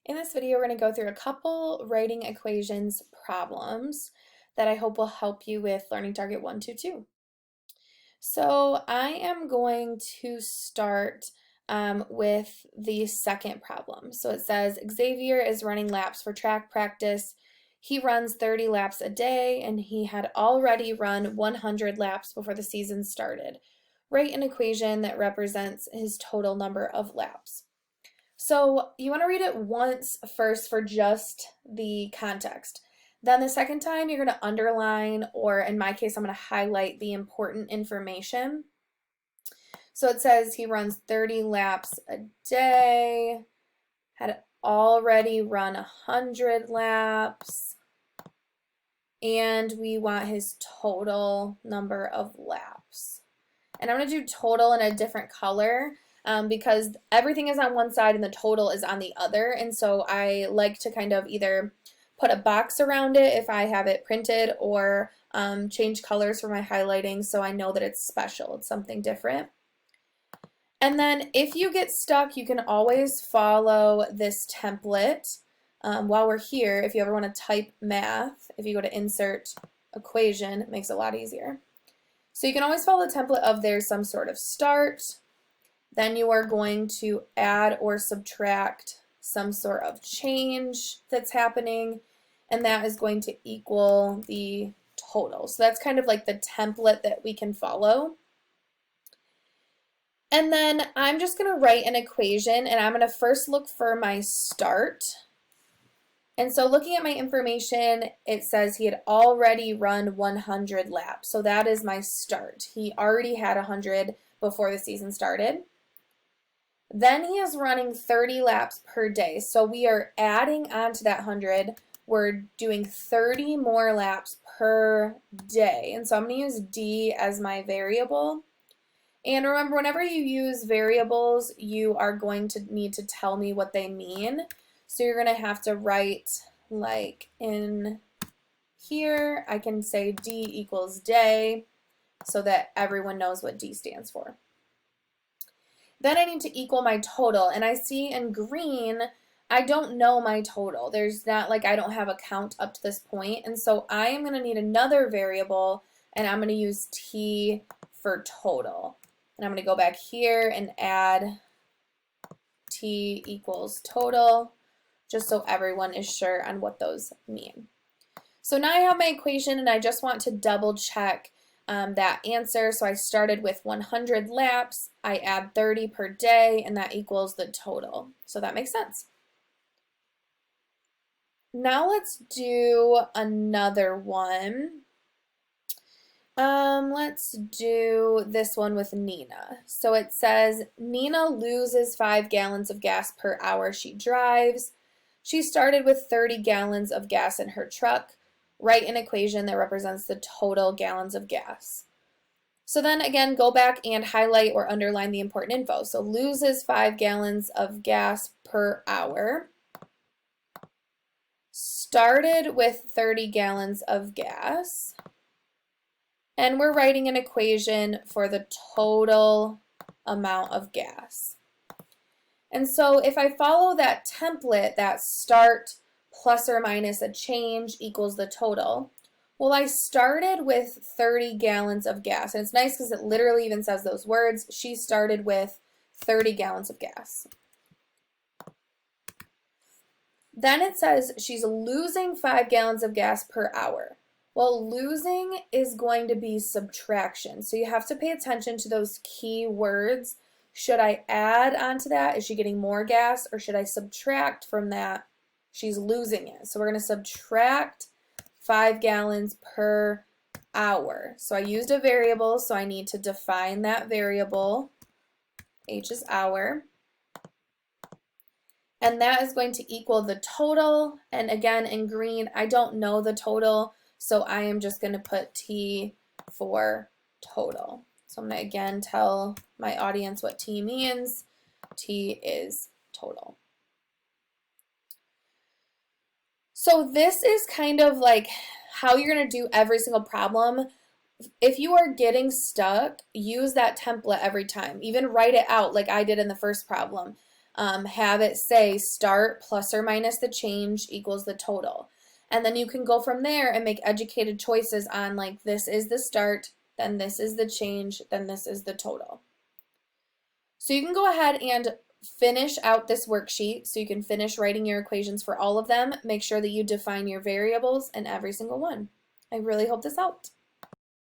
In this video, we're going to go through a couple writing equations problems that I hope will help you with Learning Target 122. So I am going to start with the second problem. So it says Xavier is running laps for track practice. He runs 30 laps a day and he had already run 100 laps before the season started. Write an equation that represents his total number of laps. So you want to read it once first for just the context. Then the second time you're going to underline, or in my case, I'm going to highlight the important information. So it says he runs 30 laps a day, had already run 100 laps, and we want his total number of laps. And I'm going to do total in a different color. Because everything is on one side and the total is on the other, and so I like to kind of either put a box around it if I have it printed, or change colors for my highlighting so I know that it's special, it's something different. And then if you get stuck, you can always follow this template. While we're here, if you ever want to type math, if you go to insert equation, it makes it a lot easier. So you can always follow the template of there's some sort of start. Then you are going to add or subtract some sort of change that's happening, and that is going to equal the total. So that's kind of like the template that we can follow. And then I'm just going to write an equation, and I'm going to first look for my start. And so looking at my information, it says he had already run 100 laps. So that is my start. He already had 100 before the season started. Then he is running 30 laps per day. So we are adding on to that 100. We're doing 30 more laps per day. And so I'm going to use D as my variable. And remember, whenever you use variables, you are going to need to tell me what they mean. So you're going to have to write, like in here, I can say D equals day so that everyone knows what D stands for. Then I need to equal my total, and I see in green, I don't know my total. There's not, like, I don't have a count up to this point, and so I am going to need another variable, and I'm going to use T for total. And I'm going to go back here and add T equals total, just so everyone is sure on what those mean. So now I have my equation, and I just want to double check that answer. So I started with 100 laps, I add 30 per day, and that equals the total. So that makes sense. Now let's do another one. Let's do this one with Nina. So it says, Nina loses 5 gallons of gas per hour she drives. She started with 30 gallons of gas in her truck. Write an equation that represents the total gallons of gas. So then again, go back and highlight or underline the important info. So loses 5 gallons of gas per hour. Started with 30 gallons of gas. And we're writing an equation for the total amount of gas. And so if I follow that template, that start plus or minus a change equals the total. Well, I started with 30 gallons of gas, and it's nice because it literally even says those words. She started with 30 gallons of gas. Then it says she's losing 5 gallons of gas per hour. Well, losing is going to be subtraction, so you have to pay attention to those key words. Should I add onto that? Is she getting more gas, or should I subtract from that? She's losing it. So we're going to subtract 5 gallons per hour. So I used a variable, so I need to define that variable. H is hour. And that is going to equal the total. And again, in green, I don't know the total, so I am just going to put T for total. So I'm going to again tell my audience what T means. T is total. So this is kind of like how you're going to do every single problem. If you are getting stuck, use that template every time. Even write it out like I did in the first problem. have it say start plus or minus the change equals the total. And then you can go from there and make educated choices on like this is the start, then this is the change, then this is the total. So you can go ahead and finish out this worksheet so you can finish writing your equations for all of them. Make sure that you define your variables in every single one. I really hope this helped.